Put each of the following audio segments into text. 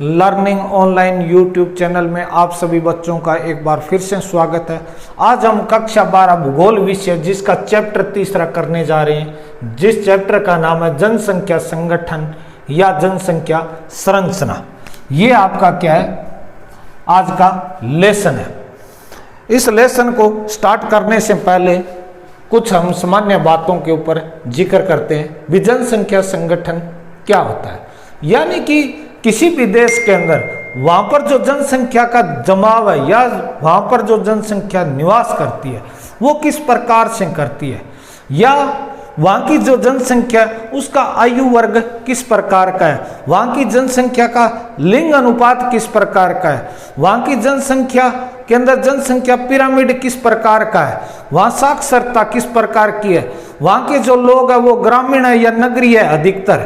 Learning online YouTube channel में आप सभी बच्चों का एक बार फिर से स्वागत है। आज हम कक्षा 12 भूगोल विषय जिसका चैप्टर तीसरा करने जा रहे हैं, जिस चैप्टर का नाम है जनसंख्या संगठन या जनसंख्या संरचना। ये आपका क्या है, आज का लेसन है। इस लेसन को स्टार्ट करने से पहले कुछ हम सामान्य बातों के ऊपर जिक्र करते हैं। भी जनसंख्या संगठन क्या होता है, यानी कि किसी भी देश के अंदर वहां पर जो जनसंख्या का जमाव है या वहां पर जो जनसंख्या निवास करती है वो किस प्रकार से करती है, या वहां की जो जनसंख्या उसका आयु वर्ग किस प्रकार का है, वहां की जनसंख्या का लिंग अनुपात किस प्रकार का है, वहां की जनसंख्या के अंदर जनसंख्या पिरामिड किस प्रकार का है, वहां साक्षरता किस प्रकार की है, वहां के जो लोग है वो ग्रामीण है या नगरीय है, अधिकतर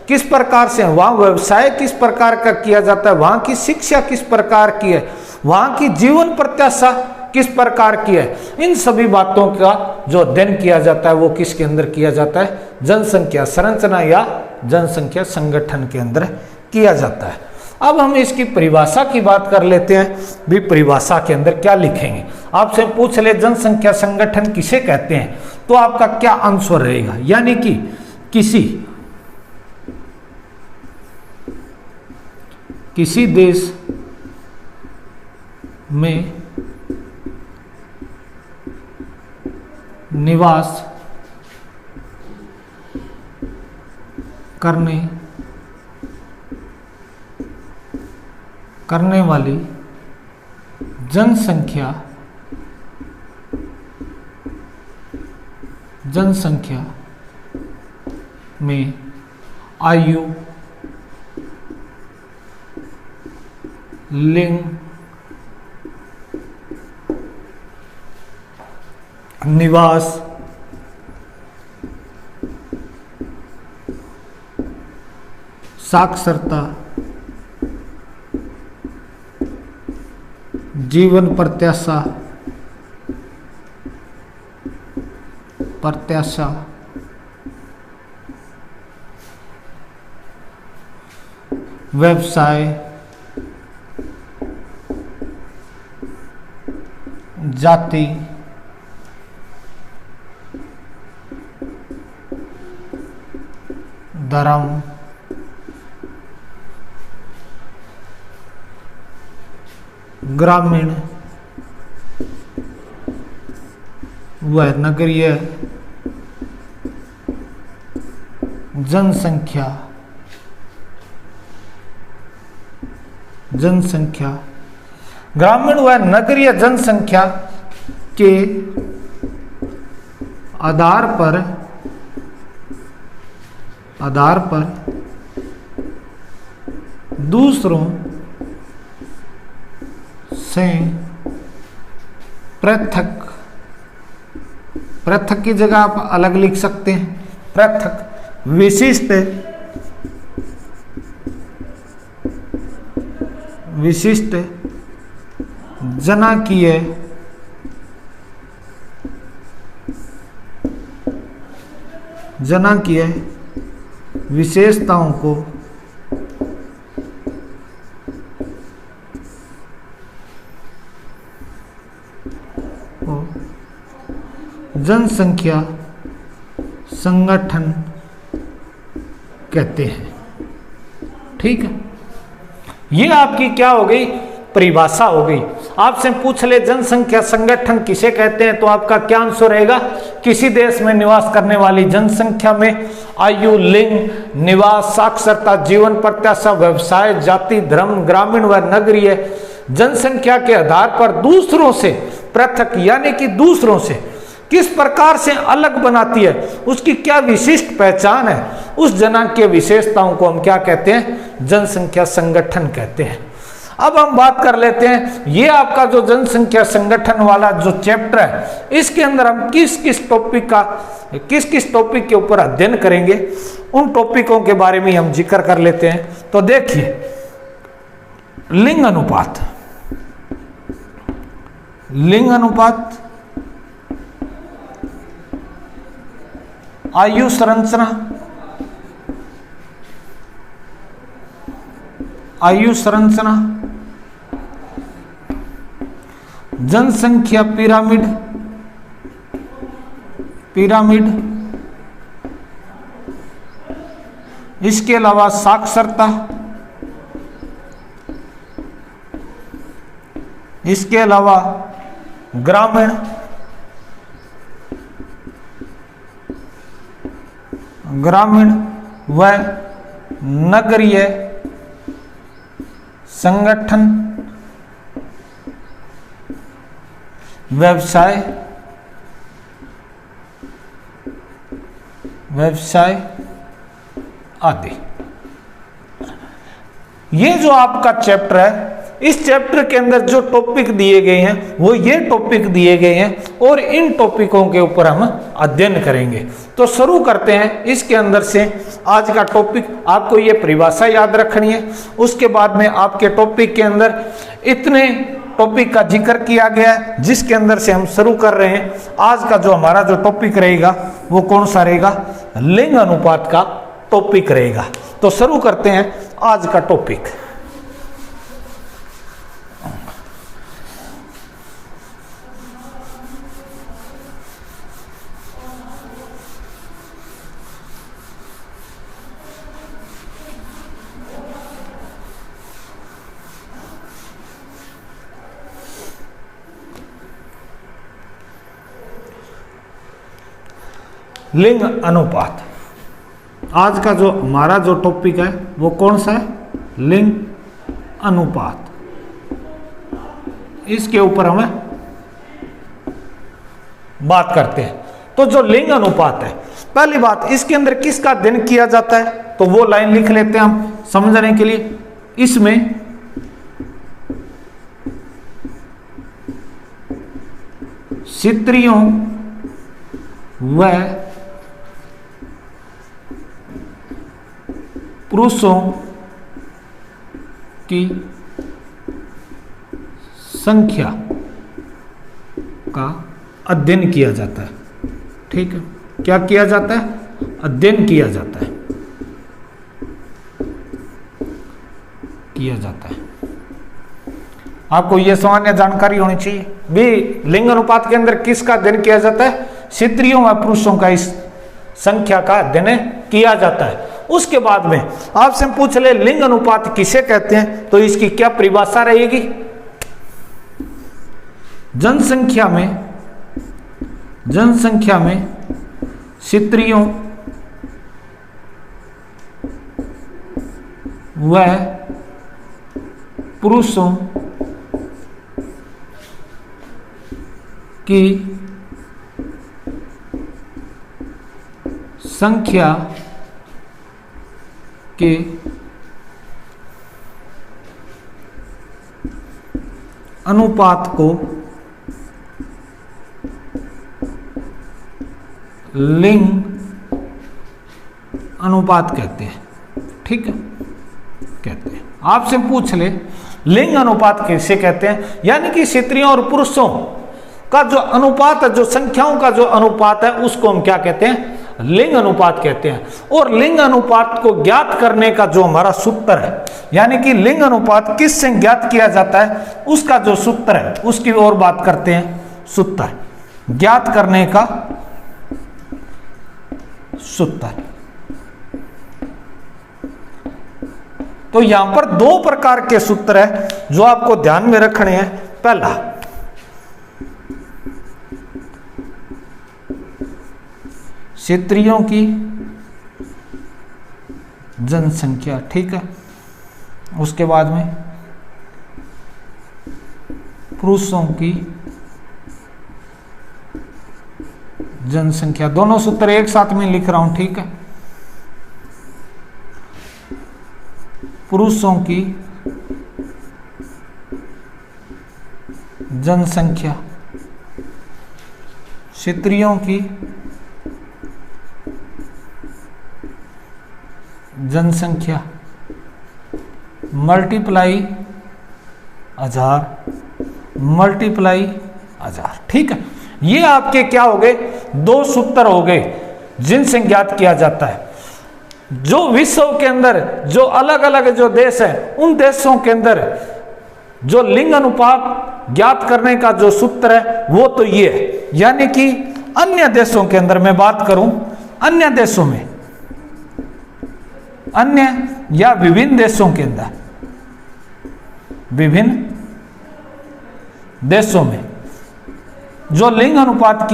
किस प्रकार से, वहां व्यवसाय किस प्रकार का किया जाता है, वहां की शिक्षा किस प्रकार की है, वहां की जीवन प्रत्याशा किस प्रकार की है। इन सभी बातों का जो अध्ययन किया जाता है वो किसके अंदर किया जाता है, जनसंख्या संरचना या जनसंख्या संगठन के अंदर किया जाता है। अब हम इसकी परिभाषा की बात कर लेते हैं। भी परिभाषा के अंदर क्या लिखेंगे, आपसे पूछ ले जनसंख्या संगठन किसे कहते हैं, तो आपका क्या आंसर रहेगा, यानी कि किसी देश में निवास करने वाली जनसंख्या में आयु, लिंग, निवास, साक्षरता, जीवन प्रत्याशा व्यवसाय, जाति, धर्म, ग्रामीण व नगरीय जनसंख्या ग्रामीण व नगरीय जनसंख्या के आधार पर दूसरों से पृथक की जगह आप अलग लिख सकते हैं, पृथक विशिष्ट जनाकीय विशेषताओं को जनसंख्या संगठन कहते हैं। ठीक है, ये आपकी क्या हो गई, परिभाषा हो गई। आपसे पूछ ले जनसंख्या संगठन किसे कहते हैं, तो आपका क्या आंसर रहेगा, किसी देश में निवास करने वाली जनसंख्या में आयु, लिंग, निवास, साक्षरता, जीवन प्रत्याशा, व्यवसाय, जाति, धर्म, ग्रामीण व नगरीय जनसंख्या के आधार पर दूसरों से पृथक, यानी कि दूसरों से किस प्रकार से अलग बनाती है, उसकी क्या विशिष्ट पहचान है, उस जनांकीय विशेषताओं को हम क्या कहते हैं, जनसंख्या संगठन कहते हैं। अब हम बात कर लेते हैं, ये आपका जो जनसंख्या संगठन वाला जो चैप्टर है, इसके अंदर हम किस किस टॉपिक के ऊपर अध्ययन करेंगे, उन टॉपिकों के बारे में हम जिक्र कर लेते हैं। तो देखिए, लिंग अनुपात, आयु संरचना, जनसंख्या पिरामिड, इसके अलावा साक्षरता, इसके अलावा ग्रामीण, व नगरीय संगठन, व्यवसाय आदि। ये जो आपका चैप्टर है, इस चैप्टर के अंदर जो टॉपिक दिए गए हैं वो ये टॉपिक दिए गए हैं और इन टॉपिकों के ऊपर हम अध्ययन करेंगे। तो शुरू करते हैं इसके अंदर से। आज का टॉपिक आपको ये परिभाषा याद रखनी है। उसके बाद में आपके टॉपिक के अंदर इतने टॉपिक का जिक्र किया गया है जिसके अंदर से हम शुरू कर रहे हैं। आज का जो हमारा जो टॉपिक रहेगा वो कौन सा रहेगा? लिंग अनुपात का टॉपिक रहेगा। तो शुरू करते हैं आज का टॉपिक। लिंग अनुपात। आज का जो हमारा जो टॉपिक है वो कौन सा है? लिंग अनुपात। इसके ऊपर हम बात करते हैं। तो जो लिंग अनुपात है, पहली बात इसके अंदर किसका अध्ययन किया जाता है तो वो लाइन लिख लेते हैं हम समझने के लिए। इसमें स्त्रियों व पुरुषों की संख्या का अध्ययन किया जाता है। ठीक है, क्या किया जाता है? अध्ययन किया जाता है। आपको यह सामान्य जानकारी होनी चाहिए भी। लिंग अनुपात के अंदर किसका अध्ययन किया जाता है? स्त्रियों व पुरुषों का इस संख्या का अध्ययन किया जाता है। उसके बाद में आपसे पूछ ले लिंग अनुपात किसे कहते हैं तो इसकी क्या परिभाषा रहेगी? जनसंख्या में स्त्रियों व पुरुषों की संख्या के अनुपात को लिंग अनुपात कहते हैं। ठीक है, कहते हैं। आपसे पूछ ले लिंग अनुपात कैसे कहते हैं, यानी कि स्त्रियों और पुरुषों का जो अनुपात है, जो संख्याओं का जो अनुपात है उसको हम क्या कहते हैं? लिंग अनुपात कहते हैं। और लिंग अनुपात को ज्ञात करने का जो हमारा सूत्र है, यानी कि लिंग अनुपात किससे ज्ञात किया जाता है उसका जो सूत्र है उसकी और बात करते हैं। सूत्र ज्ञात करने का सूत्र। तो यहां पर दो प्रकार के सूत्र है जो आपको ध्यान में रखने हैं। पहला स्त्रियों की जनसंख्या, ठीक है। उसके बाद में पुरुषों की जनसंख्या। दोनों सूत्र एक साथ में लिख रहा हूं, ठीक है। पुरुषों की जनसंख्या, स्त्रियों की जनसंख्या मल्टीप्लाई 1000, ठीक है। ये आपके क्या हो गए? दो सूत्र हो गए जिनसे ज्ञात किया जाता है। जो विश्व के अंदर जो अलग अलग जो देश है, उन देशों के अंदर जो लिंग अनुपात ज्ञात करने का जो सूत्र है वो तो ये है। यानी कि अन्य देशों के अंदर मैं बात करूं, अन्य देशों में, अन्य या विभिन्न देशों के अंदर, विभिन्न देशों में जो लिंग अनुपात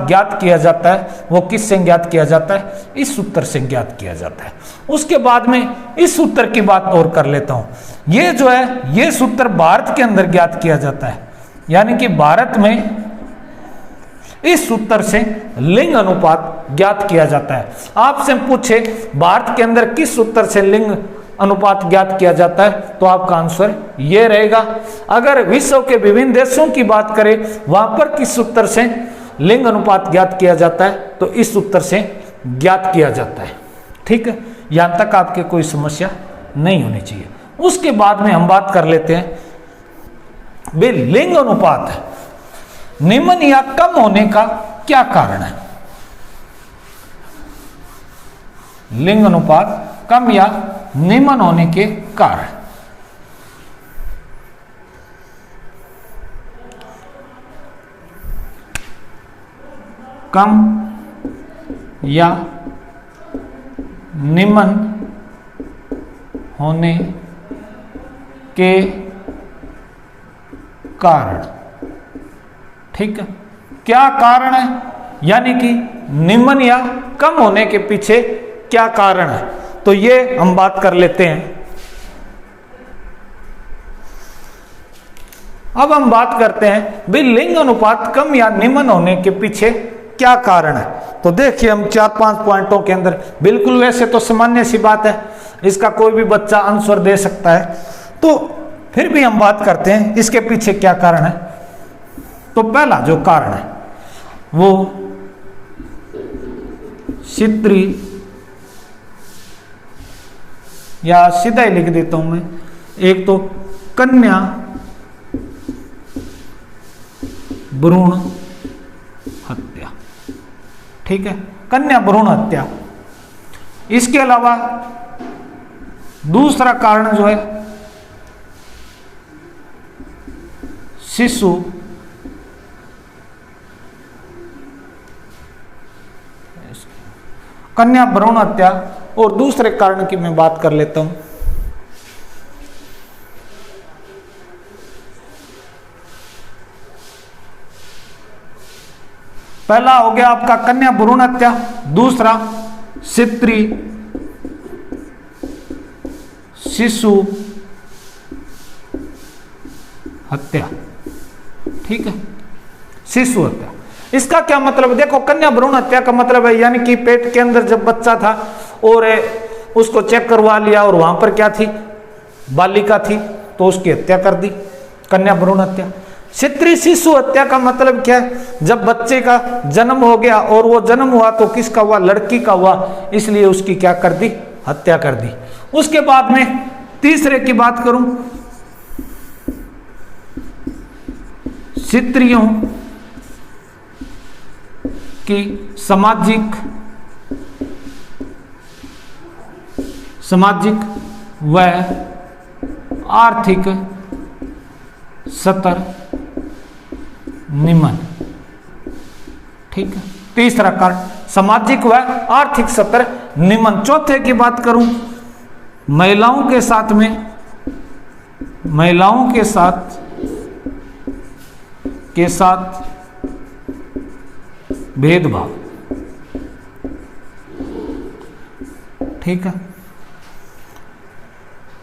ज्ञात किया जाता है वो किससे ज्ञात किया जाता है? इस सूत्र से ज्ञात किया जाता है। उसके बाद में इस सूत्र की बात और कर लेता हूं। ये जो है ये सूत्र भारत के अंदर ज्ञात किया जाता है, यानी कि भारत में इस सूत्र से लिंग अनुपात ज्ञात किया जाता है। आपसे पूछे भारत के अंदर किस सूत्र से लिंग अनुपात ज्ञात किया जाता है, तो आपका आंसर ये रहेगा। अगर विश्व के विभिन्न देशों की बात करें वहां पर किस सूत्र से लिंग अनुपात ज्ञात किया जाता है, तो इस सूत्र से ज्ञात किया जाता है। ठीक है, यहां तक आपके कोई समस्या नहीं होनी चाहिए। उसके बाद में हम बात कर लेते हैं वे लिंग अनुपात निम्न या कम होने का क्या कारण है। लिंग अनुपात कम या निम्न होने के कारण, कम या निम्न होने के कारण। ठीक है, क्या कारण है, यानी कि निम्न या कम होने के पीछे क्या कारण है, तो ये हम बात कर लेते हैं। अब हम बात करते हैं भी लिंग अनुपात कम या निम्न होने के पीछे क्या कारण है। तो देखिए हम 4-5 पॉइंटों के अंदर, बिल्कुल वैसे तो सामान्य सी बात है, इसका कोई भी बच्चा आंसर दे सकता है, तो फिर भी हम बात करते हैं इसके पीछे क्या कारण है। तो पहला जो कारण है वो स्त्री, या सीधा ही लिख देता हूं मैं, एक तो कन्या भ्रूण हत्या। ठीक है, कन्या भ्रूण हत्या। इसके अलावा दूसरा कारण जो है शिशु कन्या भ्रूण हत्या, और दूसरे कारण की मैं बात कर लेता हूं। पहला हो गया आपका कन्या भ्रूण हत्या, दूसरा स्त्री शिशु हत्या। ठीक है, शिशु हत्या, इसका क्या मतलब, देखो कन्या भ्रूण हत्या का मतलब है यानी कि पेट के अंदर जब बच्चा था और उसको चेक करवा लिया और वहां पर क्या थी, बालिका थी, तो उसकी हत्या कर दी, कन्या भ्रूण हत्या। स्त्री शिशु हत्या का मतलब क्या है, जब बच्चे का जन्म हो गया और वो जन्म हुआ तो किसका हुआ, लड़की का हुआ, इसलिए उसकी क्या कर दी, हत्या कर दी। उसके बाद में तीसरे की बात करूं, स्त्रियों की सामाजिक व आर्थिक स्तर निम्न। ठीक है, तीसरा कारण सामाजिक व आर्थिक स्तर निम्न। चौथे की बात करूं, महिलाओं के साथ भेदभाव। ठीक है,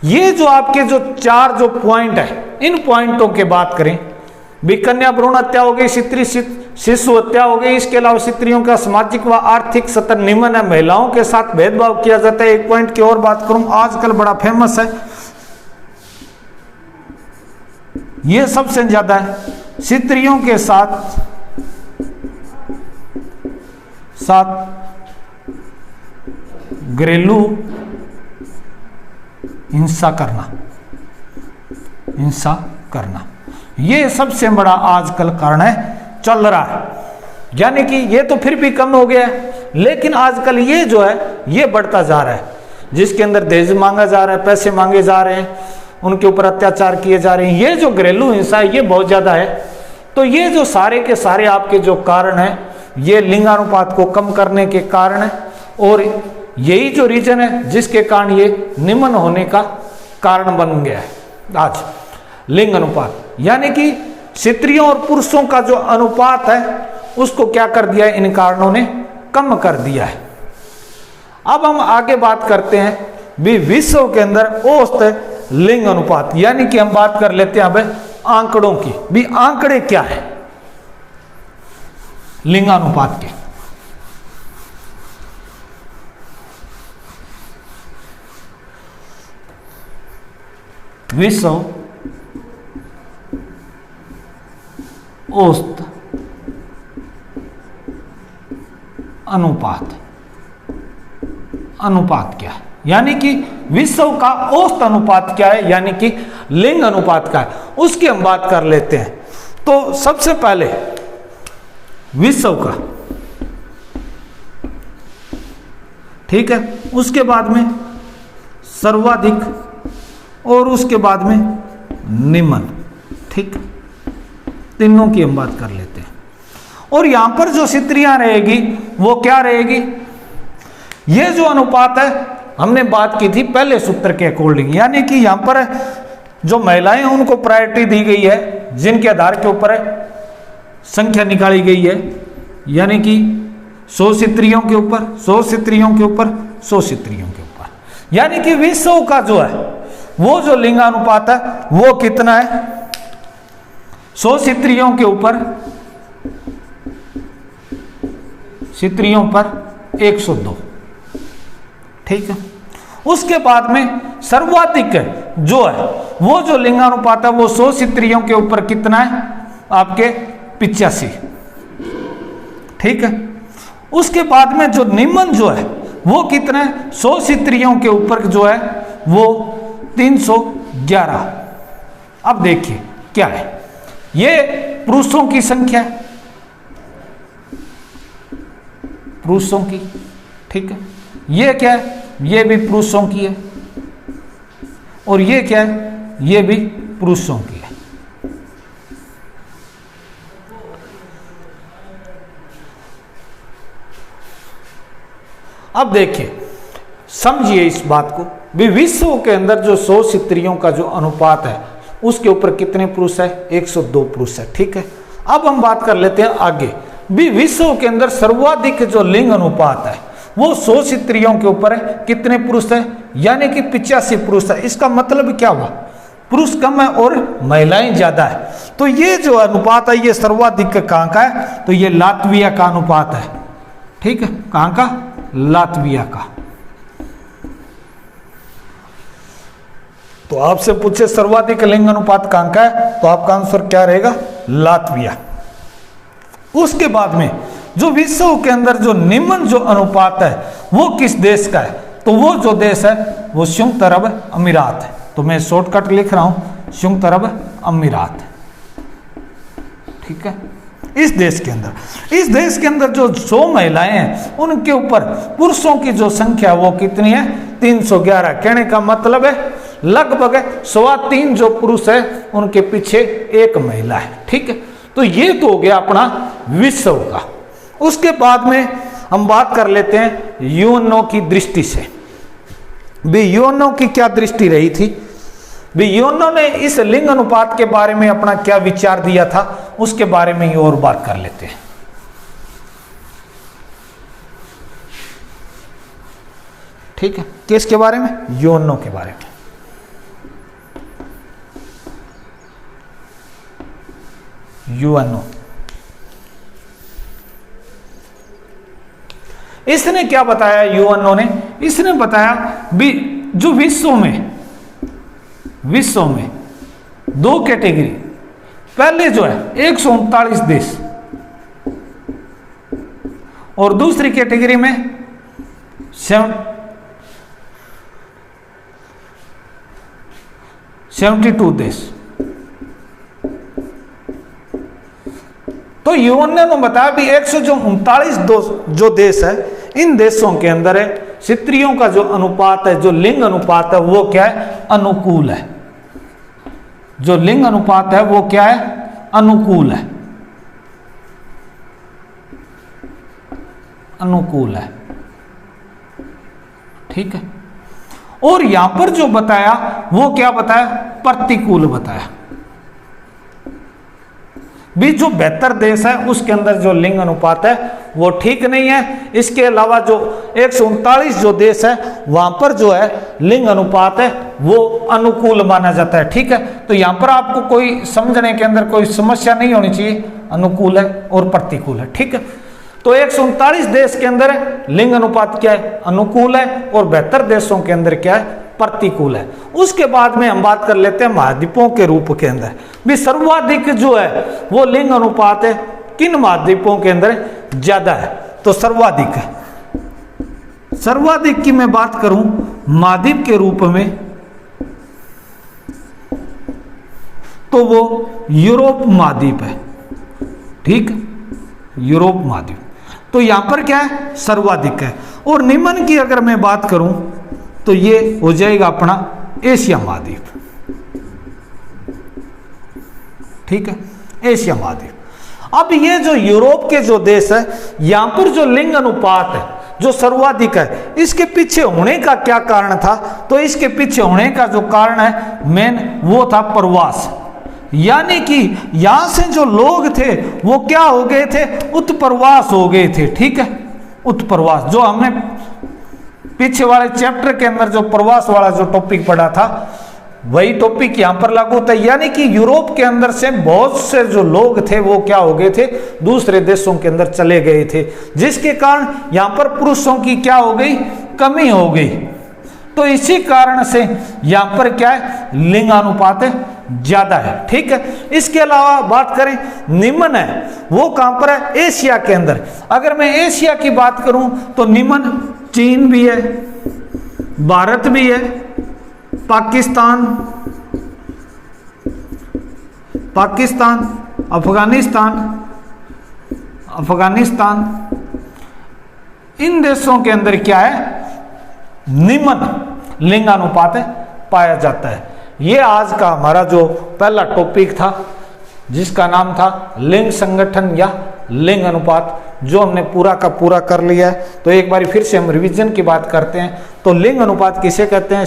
ये जो आपके जो 4 जो पॉइंट है, इन पॉइंटों के बात करें, कन्या भ्रूण हत्या हो गई, स्त्री शिशु हत्या हो गई, इसके अलावा स्त्रियों का सामाजिक व आर्थिक स्तर निम्न है, महिलाओं के साथ भेदभाव किया जाता है। एक पॉइंट की और बात करूं, आजकल बड़ा फेमस है, ये सबसे ज्यादा है, स्त्रियों के साथ घरेलू हिंसा करना, ये सबसे बड़ा आजकल कारण है, चल रहा है। यानी कि ये तो फिर भी कम हो गया है, लेकिन आजकल ये जो है ये बढ़ता जा रहा है, जिसके अंदर दहेज मांगा जा रहा है, पैसे मांगे जा रहे हैं, उनके ऊपर अत्याचार किए जा रहे हैं, ये जो घरेलू हिंसा है ये बहुत ज्यादा है। तो ये जो सारे के सारे आपके जो कारण है ये लिंगानुपात को कम करने के कारण है, और यही जो रीजन है जिसके कारण ये निम्न होने का कारण बन गया है आज लिंग अनुपात। यानी कि स्त्रियों और पुरुषों का जो अनुपात है उसको क्या कर दिया है, इन कारणों ने कम कर दिया है। अब हम आगे बात करते हैं भी विश्व के अंदर औसत लिंग अनुपात, यानी कि हम बात कर लेते हैं अब आंकड़ों की। भी आंकड़े क्या है लिंगानुपात के। विश्व औसत अनुपात, अनुपात क्या है, यानी कि विश्व का औसत अनुपात क्या है, यानी कि लिंग अनुपात का है, उसकी हम बात कर लेते हैं। तो सबसे पहले विश्व का, ठीक है, उसके बाद में सर्वाधिक और उसके बाद में निम्न, ठीक, तीनों की हम बात कर लेते हैं। और यहां पर जो स्त्रियां रहेगी वो क्या रहेगी, ये जो अनुपात है हमने बात की थी पहले सूत्र के अकॉर्डिंग, यानी कि यहां पर जो महिलाएं हैं उनको प्रायोरिटी दी गई है, जिनके आधार के ऊपर संख्या निकाली गई है, यानी कि 100 स्त्रियों के ऊपर 100 स्त्रियों के ऊपर 100 स्त्रियों के ऊपर, यानी कि विश्व का जो है वो जो लिंगानुपात है वो कितना है, 100 स्त्रियों के ऊपर स्त्रियों पर 102, ठीक है। उसके बाद में सर्वाधिक जो है वो जो लिंगानुपात है वो 100 स्त्रियों के ऊपर कितना है, आपके 85, ठीक है। उसके बाद में जो निम्न जो है वो कितना है, 100 स्त्रियों के ऊपर जो है वो 311। अब देखिए क्या है, ये पुरुषों की संख्या है, पुरुषों की, ठीक है। ये क्या है, ये भी पुरुषों की है, और ये क्या है, ये भी पुरुषों की है। अब देखिए समझिए इस बात को भी, विश्व के अंदर जो 100 स्त्रियों का जो अनुपात है उसके ऊपर कितने पुरुष है, 102 पुरुष है, ठीक है। अब हम बात कर लेते हैं आगे भी, विश्व के अंदर सर्वाधिक जो लिंग अनुपात है वो 100 स्त्रियों के ऊपर है, कितने पुरुष है, यानी कि 85 पुरुष है। इसका मतलब क्या हुआ, पुरुष कम है और महिलाएं ज्यादा है। तो ये जो अनुपात है ये सर्वाधिक कहां का है, तो ये लातविया का अनुपात है, ठीक है। कहां का, लातविया का। तो आपसे पूछे सर्वाधिक लिंग अनुपात कहां का है, तो आपका आंसर क्या रहेगा, लातविया। उसके बाद में जो विश्व के अंदर जो निम्न जो अनुपात है वो किस देश का है, तो वो जो देश है वो संयुक्त अरब अमीरात है। तो मैं शॉर्टकट लिख रहा हूं, संयुक्त अरब अमीरात, ठीक है। इस देश के अंदर जो 100 महिलाएं हैं उनके ऊपर पुरुषों की जो संख्या वो कितनी है, 311। कहने का मतलब है लगभग 3.25 जो पुरुष है उनके पीछे एक महिला है, ठीक है। तो ये तो हो गया अपना विश्व का। उसके बाद में हम बात कर लेते हैं यूएनओ की दृष्टि से। भी यूएनओ की क्या दृष्टि रही थी, भी यूएनओ ने इस लिंग अनुपात के बारे में अपना क्या विचार दिया था, उसके बारे में ही और बात कर लेते हैं। ठीक है, किसके बारे में, यूएनओ के बारे में। यूएनओ इसने क्या बताया, यूएनओ ने इसने बताया भी जो विश्व में 2 कैटेगरी, पहले जो है 139 देश और दूसरी कैटेगरी में 72 देश। तो यूएनओ ने बताया भी 139 जो देश है इन देशों के अंदर स्त्रियों का जो अनुपात है, जो लिंग अनुपात है, वो क्या है, अनुकूल है। जो लिंग अनुपात है वो क्या है, अनुकूल है, अनुकूल है, ठीक है। और यहां पर जो बताया वो क्या बताया, प्रतिकूल बताया। भी जो बेहतर देश है उसके अंदर जो लिंग अनुपात है वो ठीक नहीं है। इसके अलावा जो 139 जो देश है वहां पर जो है लिंग अनुपात है वो अनुकूल माना जाता है, ठीक है। तो यहां पर आपको कोई समझने के अंदर कोई समस्या नहीं होनी चाहिए, अनुकूल है और प्रतिकूल है, ठीक है। तो 139 देश के अंदर लिंग अनुपात क्या है, अनुकूल है, और बेहतर देशों के अंदर क्या है, प्रतिकूल है। उसके बाद में हम बात कर लेते हैं महाद्वीपों के रूप के अंदर भी सर्वाधिक जो है वो लिंग अनुपात है किन महाद्वीपों के अंदर ज्यादा है, तो सर्वाधिक है। सर्वाधिक की मैं बात करूं महाद्वीप के रूप में तो वो यूरोप महाद्वीप है, ठीक, यूरोप महाद्वीप। तो यहां पर क्या है, सर्वाधिक है। और निम्न की अगर मैं बात करूं तो ये हो जाएगा अपना एशिया महाद्वीप, ठीक है, एशिया महाद्वीप। अब ये जो यूरोप के जो देश है यहां पर जो लिंग अनुपात है जो सर्वाधिक है, इसके पीछे होने का क्या कारण था, तो इसके पीछे होने का जो कारण है मेन वो था प्रवास। यानी कि यहां से जो लोग थे वो क्या हो गए थे, उत्प्रवास हो गए थे, ठीक है, उत्प्रवास। जो हमने पीछे वाले चैप्टर के अंदर जो प्रवास वाला जो टॉपिक पढ़ा था वही टॉपिक यहां पर लागू होता है। यानी कि यूरोप के अंदर से बहुत से जो लोग थे वो क्या हो गए थे, दूसरे देशों के अंदर चले गए थे, जिसके कारण यहां पर पुरुषों की क्या हो गई, कमी हो गई। तो इसी कारण से यहां पर क्या है, लिंगानुपात ज्यादा है, ठीक है। इसके अलावा बात करें निम्न है वो कहां पर है, एशिया के अंदर। अगर मैं एशिया की बात करूं तो निम्न चीन भी है, भारत भी है, पाकिस्तान, अफगानिस्तान, इन देशों के अंदर क्या है, निम्न लिंगानुपात पाया जाता है। ये आज का हमारा जो पहला टॉपिक था जिसका नाम था लिंग संगठन या लिंग अनुपात, जो हमने पूरा का पूरा कर लिया है। तो एक बार फिर से हम रिवीजन की बात करते हैं। तो लिंग अनुपात किसे कहते हैं,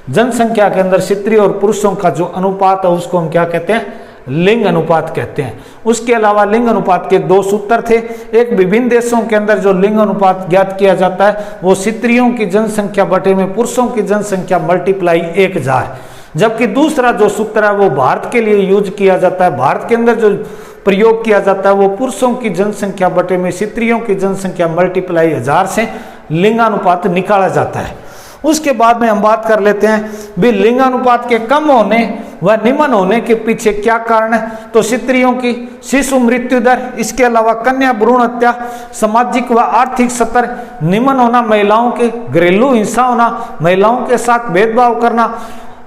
जनसंख्या के अंदर स्त्री और पुरुषों का जो अनुपात है उसको हम क्या कहते हैं, लिंग अनुपात कहते हैं। उसके अलावा लिंग अनुपात के दो सूत्र थे। एक, विभिन्न देशों के अंदर जो लिंग अनुपात ज्ञात किया जाता है वो स्त्रियों की जनसंख्या बटे में पुरुषों की जनसंख्या मल्टीप्लाई 1000, जबकि दूसरा जो सूत्र है वो भारत के लिए यूज किया जाता है। भारत के अंदर जो प्रयोग किया जाता है वो पुरुषों की जनसंख्या बटे में स्त्रियों की जनसंख्या मल्टीप्लाई 1000 से लिंगानुपात निकाला जाता है। उसके बाद में हम बात कर लेते हैं भी लिंगानुपात के कम होने व निम्न होने के पीछे क्या कारण है। तो स्त्रियों की शिशु मृत्यु दर, इसके अलावा कन्या भ्रूण हत्या, सामाजिक व आर्थिक स्तर निम्न होना, महिलाओं के घरेलू हिंसा होना, महिलाओं के साथ भेदभाव करना,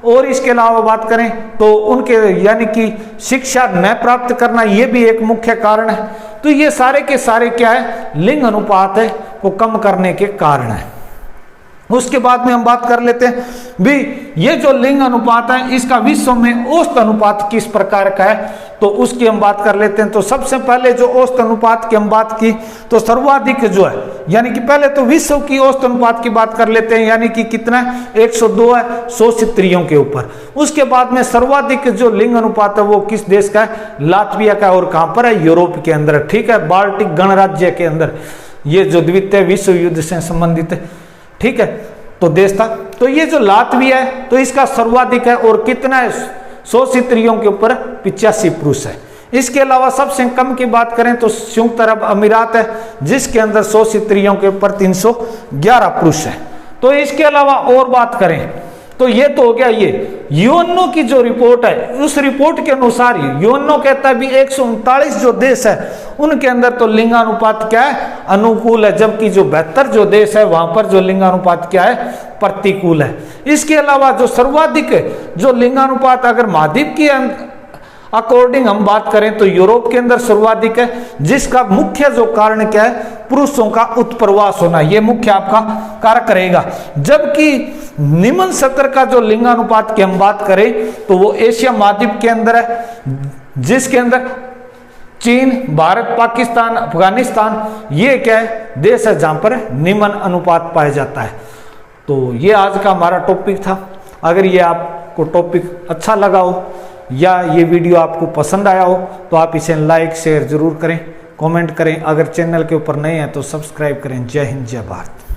और इसके अलावा बात करें तो उनके यानी कि शिक्षा न प्राप्त करना, ये भी एक मुख्य कारण है। तो ये सारे के सारे क्या है, लिंग अनुपात है को कम करने के कारण है। उसके बाद में हम बात कर लेते हैं भी ये जो लिंग अनुपात है इसका विश्व में औसत अनुपात किस प्रकार का है, तो उसकी हम बात कर लेते हैं। तो सबसे पहले जो औसत अनुपात की हम बात की तो सर्वाधिक जो है, यानी कि पहले तो विश्व की औसत अनुपात की बात कर लेते हैं, यानी कि कितना 102 है 100 स्त्रियों के ऊपर। उसके बाद में सर्वाधिक जो लिंग अनुपात है वो किस देश का है, लातविया का, और कहां पर है, यूरोप के अंदर, ठीक है, बाल्टिक गणराज्य के अंदर, ये जो द्वितीय विश्व युद्ध से संबंधित, ठीक है, तो देश था। तो ये जो लातविया है तो इसका सर्वाधिक है, और कितना है, 100 स्त्रियों के ऊपर 85 पुरुष है। इसके अलावा सबसे कम की बात करें तो संयुक्त अरब अमीरात है, जिसके अंदर 100 स्त्रियों के ऊपर 311 पुरुष है। तो इसके अलावा और बात करें तो ये तो हो गया ये यूएनओ की जो रिपोर्ट है, उस रिपोर्ट के अनुसार यूएनओ कहता है भी 139 जो देश है उनके अंदर तो लिंगानुपात क्या है, अनुकूल है, जबकि जो बेहतर जो देश है वहां पर जो लिंगानुपात क्या है, प्रतिकूल है। इसके अलावा जो सर्वाधिक जो लिंगानुपात अगर महाद्वीप की अकॉर्डिंग हम बात करें तो यूरोप के अंदर सर्वाधिक है, जिसका मुख्य जो कारण क्या है, पुरुषों का उत्प्रवास होना, यह मुख्य आपका कारक रहेगा। जबकि निम्न स्तर का जो लिंगानुपात की हम बात करें तो वो एशिया महाद्वीप के अंदर है, जिसके अंदर चीन, भारत, पाकिस्तान, अफगानिस्तान, ये क्या है, देश है जहां पर निम्न अनुपात पाया जाता है। तो ये आज का हमारा टॉपिक था। अगर ये आपको टॉपिक अच्छा लगा हो या ये वीडियो आपको पसंद आया हो तो आप इसे लाइक शेयर जरूर करें, कमेंट करें। अगर चैनल के ऊपर नए हैं तो सब्सक्राइब करें। जय हिंद, जय भारत।